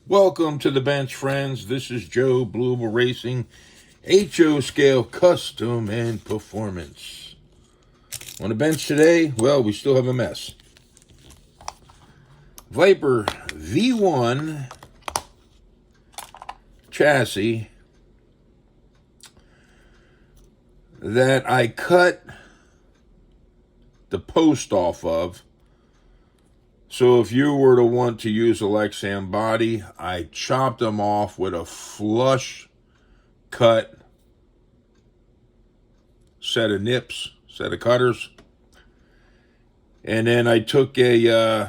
Welcome to the bench, friends. This is Joe, BlueOval Racing, HOScale Custom and Performance. On the bench today, well, we still have a mess. Viper V1 chassis that I cut the post off of. So if you were to want to use a Lexan body, I chopped them off with a flush cut set of nips, set of cutters. And then I took a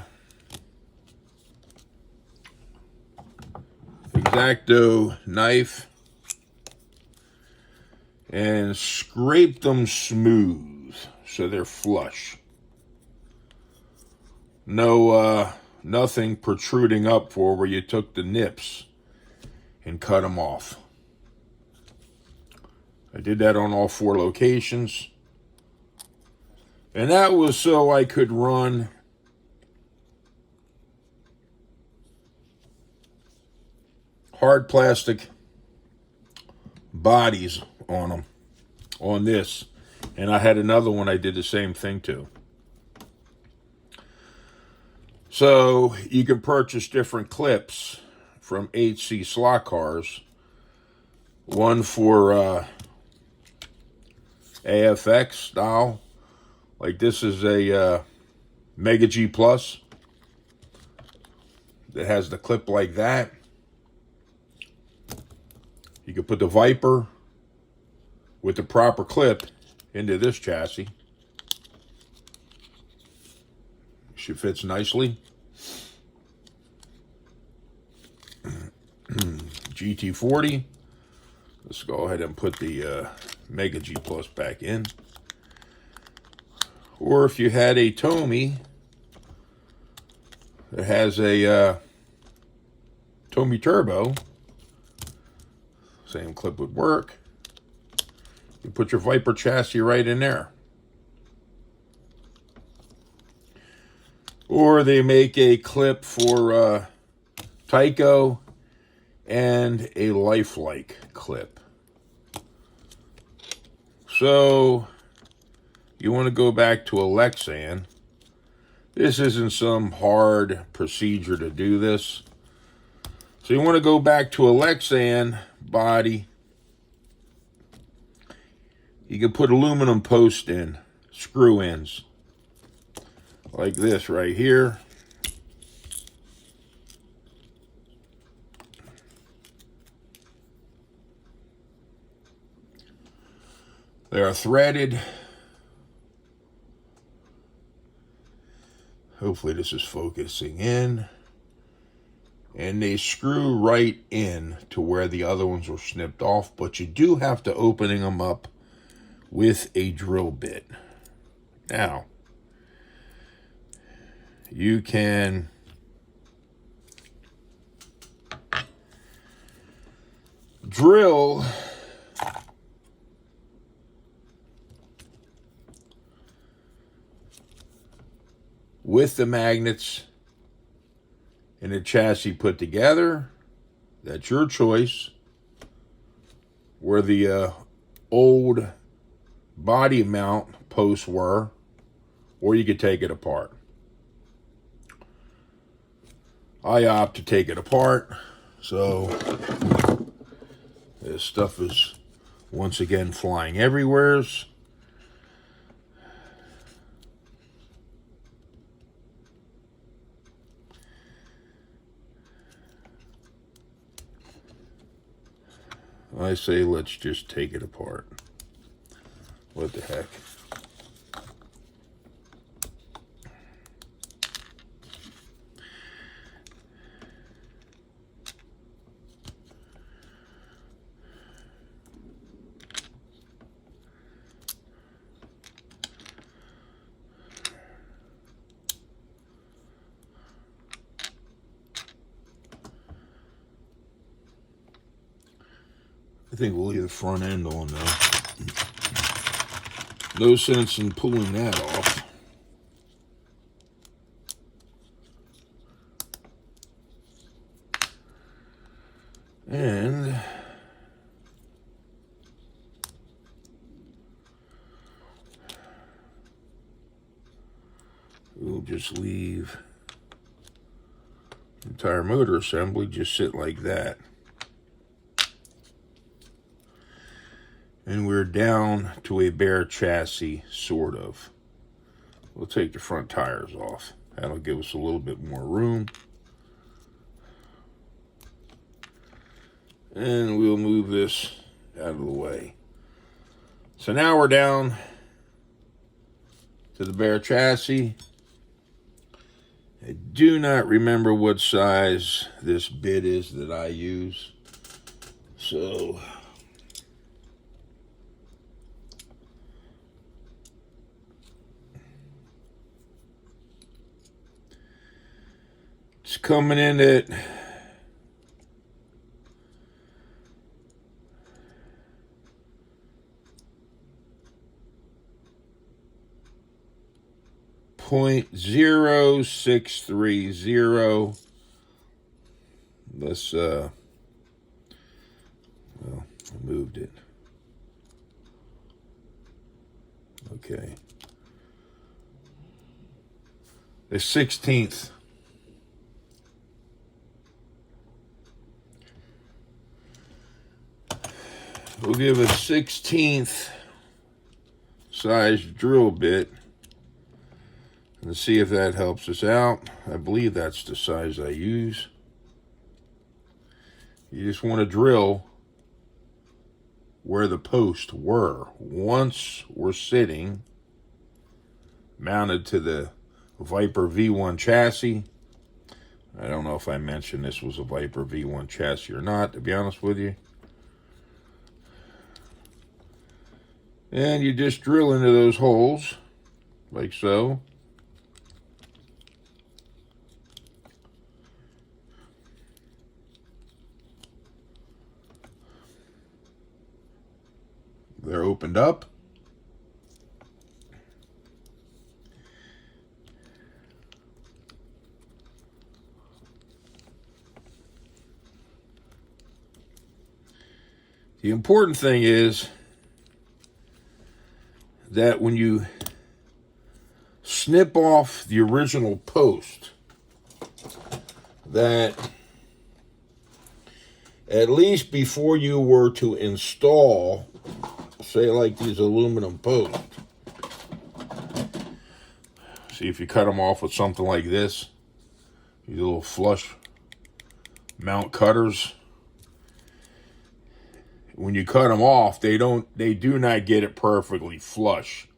X-Acto knife and scraped them smooth so they're flush. No, nothing protruding up for where you took the nips and cut them off. I did that on all 4 locations. And that was so I could run hard plastic bodies on them, on this. And I had another one I did the same thing to. So you can purchase different clips from HC slot cars. One for AFX style. Like this is a Mega G Plus that has the clip like that. You can put the Viper with the proper clip into this chassis. She fits nicely. GT40. Let's go ahead and put the Mega G Plus back in. Or if you had a Tommy that has a Tommy Turbo, same clip would work. You put your Viper chassis right in there. Or they make a clip for Tyco and a lifelike clip. So you want to go back to a Lexan. This isn't some hard procedure to do this. So you want to go back to a Lexan body. You can put aluminum posts in, screw ins. Like this right here. They are threaded. Hopefully this is focusing in. And they screw right in to where the other ones were snipped off. But you do have to opening them up with a drill bit. Now, you can drill with the magnets and the chassis put together. That's your choice. Where the old body mount posts were, or you could take it apart. I opt to take it apart, so this stuff is once again flying everywheres. I say let's just take it apart. What the heck? I think we'll leave the front end on though. No sense in pulling that off. And we'll just leave the entire motor assembly just sit like that. And we're down to a bare chassis, sort of. We'll take the front tires off. That'll give us a little bit more room. And we'll move this out of the way. So now we're down to the bare chassis. I do not remember what size this bit is that I use. So it's coming in at 0.0630. Let's well, I moved it. Okay. The 16th. We'll give a 16th size drill bit and see if that helps us out. I believe that's the size I use. You just want to drill where the posts were once we're sitting mounted to the Viper V1 chassis. I don't know if I mentioned this was a Viper V1 chassis or not, to be honest with you. And you just drill into those holes, like so. They're opened up. The important thing is that when you snip off the original post, that at least before you were to install, say like these aluminum posts, see if you cut them off with something like this, these little flush mount cutters. When you cut them off, they do not get it perfectly flush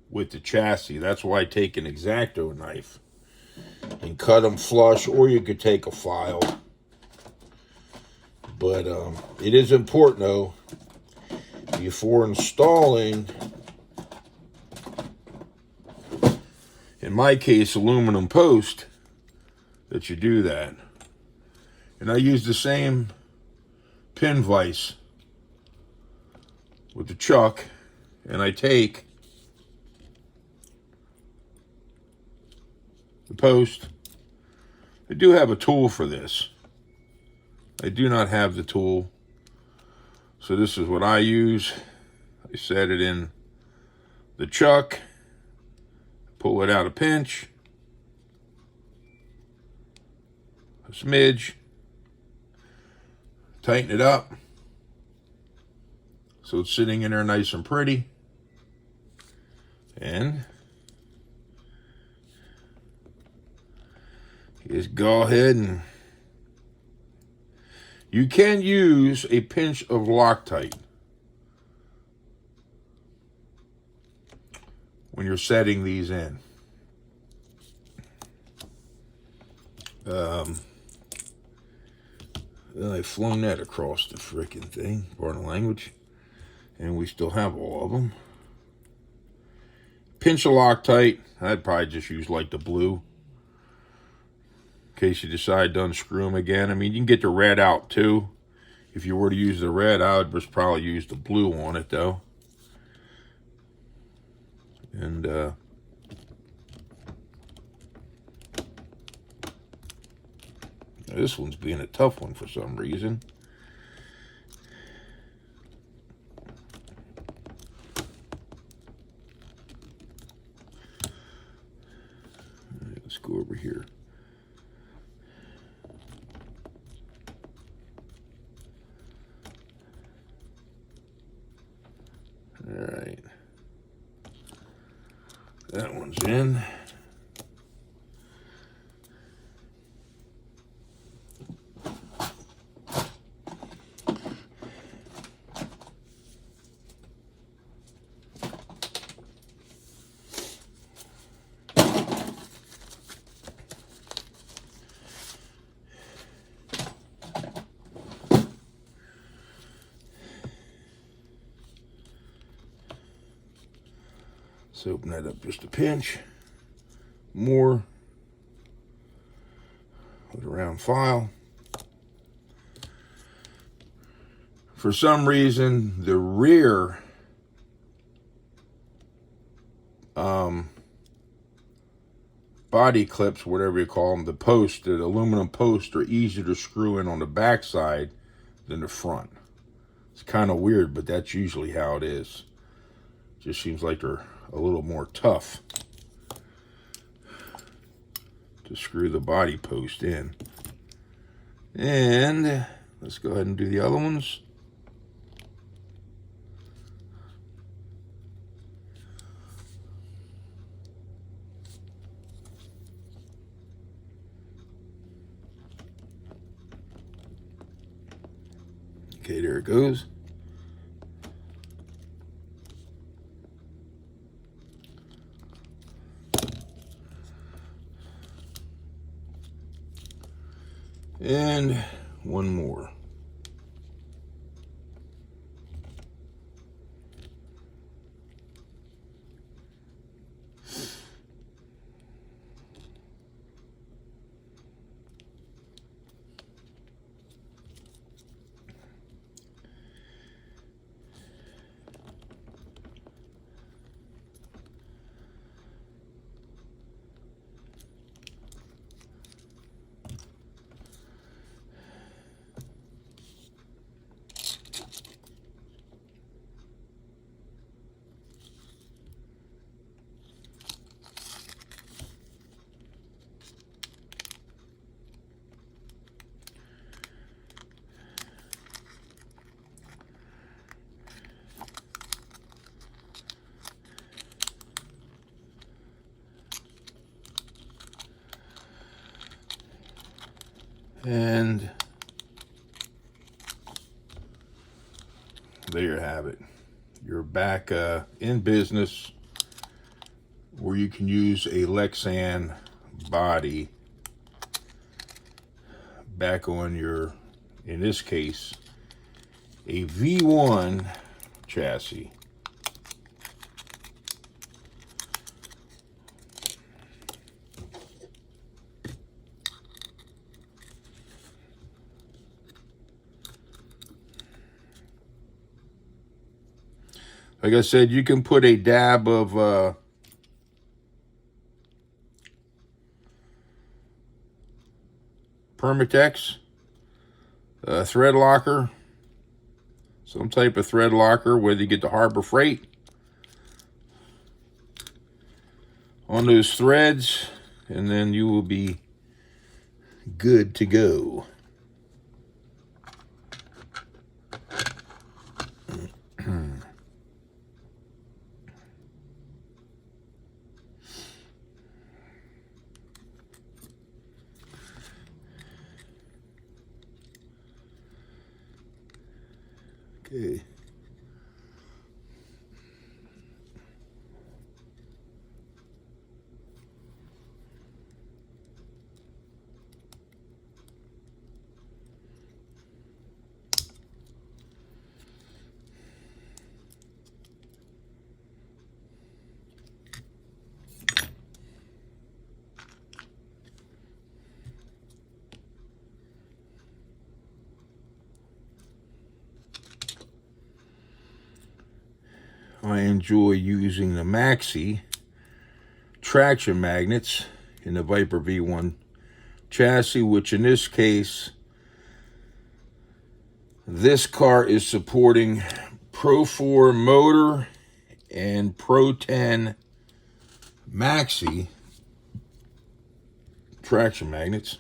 with the chassis. That's why I take an X-Acto knife and cut them flush, or you could take a file. But it is important, though, before installing, in my case, aluminum post, that you do that. And I use the same pin vise with the chuck, and I take the post. I do have a tool for this. I do not have the tool, so this is what I use. I set it in the chuck, pull it out a pinch, a smidge, tighten it up so it's sitting in there nice and pretty. And just go ahead, and you can use a pinch of Loctite when you're setting these in. Then I flung that across the frickin' thing, pardon the language. And we still have all of them. Pinch of Loctite. I'd probably just use like the blue, in case you decide to unscrew them again. I mean, you can get the red out too. If you were to use the red, I would just probably use the blue on it though. And this one's being a tough one for some reason. go over here. All right. That one's in. Let's open that up just a pinch more with a round file. For some reason, the rear body clips, whatever you call them, the post, the aluminum posts are easier to screw in on the back side than the front. It's kind of weird, but that's usually how it is. Just seems like they're a little more tough to screw the body post in. And let's go ahead and do the other ones. Okay, there it goes. And one more. And there you have it. You're back in business where you can use a Lexan body back on your, in this case, a V1 chassis. Like I said, you can put a dab of Permatex, thread locker, some type of thread locker, whether you get the Harbor Freight, on those threads, and then you will be good to go. Okay. I enjoy using the Maxi traction magnets in the Viper V1 chassis, which in this case, this car is supporting Pro 4 motor and Pro 10 Maxi. traction magnets.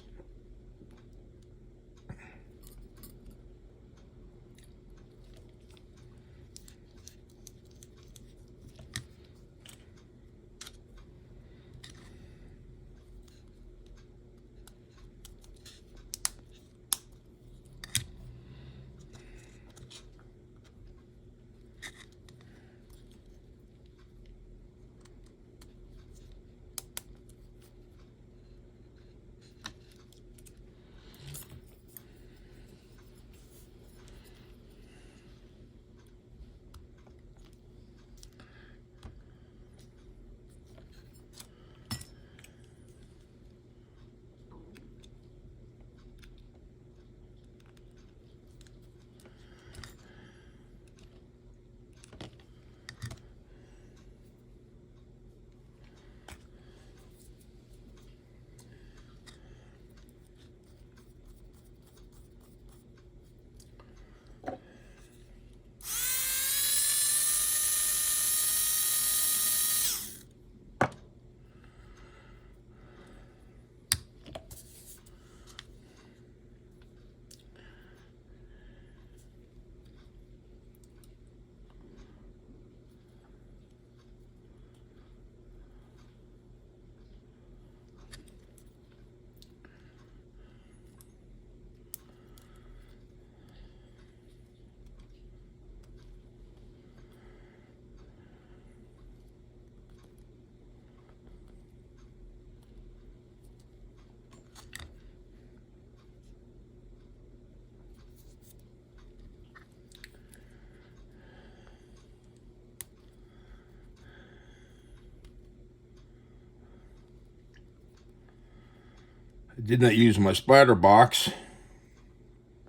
I did not use my splatter box.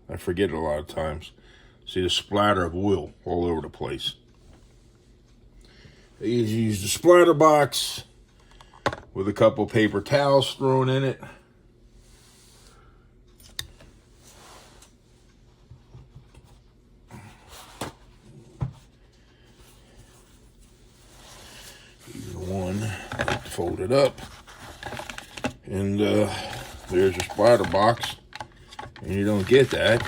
I forget it a lot of times. See the splatter of oil all over the place. I used the splatter box with a couple paper towels thrown in it. Even one, fold it up, and there's your splatter box, and you don't get that.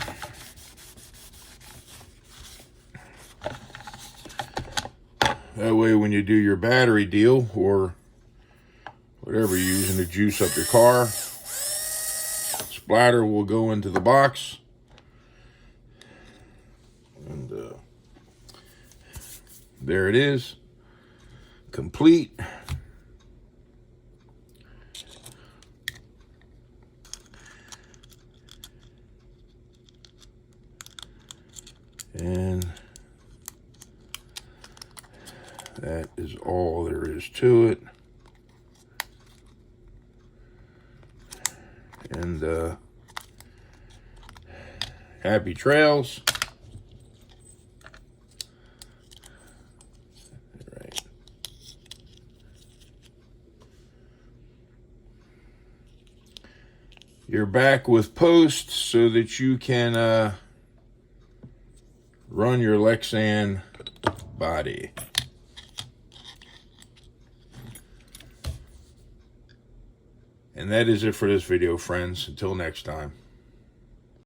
That way when you do your battery deal or whatever you're using to juice up your car, splatter will go into the box. And there it is, complete. And that is all there is to it. And happy trails. All right. You're back with posts so that you can run your Lexan body. And that is it for this video, friends. Until next time.